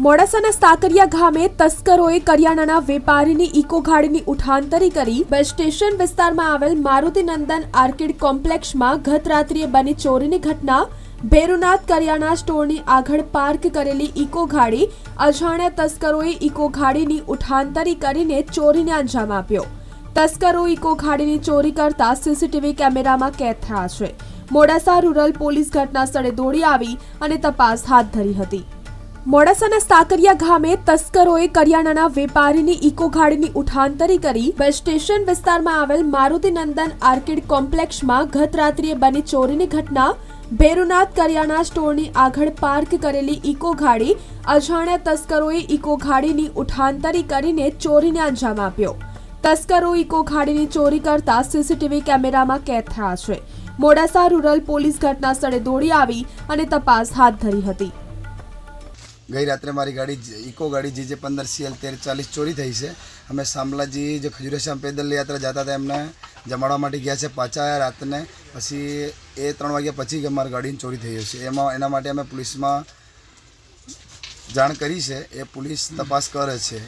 મોડાસાના સાકરિયા ગામે તસ્કરોએ કરિયાણાના વેપારીની ઇકો ગાડીની ઉઠાંતરી કરી બસ સ્ટેશન વિસ્તારમાં આવેલ મારુતિ નંદન આર્કેડ કોમ્પ્લેક્સમાં ગત રાત્રિએ બની ચોરીની ઘટના। ભેરુનાથ કરિયાણા સ્ટોરની આગળ પાર્ક કરેલી ઇકો ગાડી અજાણ્યા તસ્કરોએ ઇકો ગાડીની ઉઠાંતરી કરીને ચોરીને અંજામ આપ્યો। તસ્કરો ઇકો ગાડીની ચોરી કરતા સીસીટીવી કેમેરામાં કેદ થયા છે। મોડાસા રૂરલ પોલીસ ઘટના સ્થળે દોડી આવી અને તપાસ હાથ ધરી હતી। મોડાસાના સાકરિયા ગામે તસ્કરોએ કરિયાણાના વેપારીની ઇકો ગાડીની ઉઠાંતરી કરી બસ સ્ટેશન વિસ્તારમાં આવેલ મારુતિ નંદન આર્કેડ કોમ્પ્લેક્સમાં ગત રાત્રિએ બની ચોરીની ઘટના। ભેરુનાથ કરિયાણા સ્ટોરની આગળ પાર્ક કરેલી ઇકો ગાડી અજાણ્યા તસ્કરોએ ઇકો ગાડીની ઉઠાંતરી કરીને ચોરીને અંજામ આપ્યો। તસ્કરો ઇકો ગાડીની ચોરી કરતા સીસીટીવી કેમેરામાં કેદ થયા છે। મોડાસા રૂરલ પોલીસ ઘટના સ્થળે દોડી આવી અને તપાસ હાથ ધરી હતી। गई रात्रे मारी गाड़ी इको गाड़ी जीजे 15 CL 1340 चोरी थी है। हमें शामलाजी जो खजूरेश्याम पैदल यात्रा जाता था एमने जमाड़ा माटे गया है। पाचा आया रात ने पी 3 वाग्या पछी अमारी गाड़ी चोरी थी है। एना माटे अमे पुलिस में जाण करी है। ए पुलिस तपास करे छे।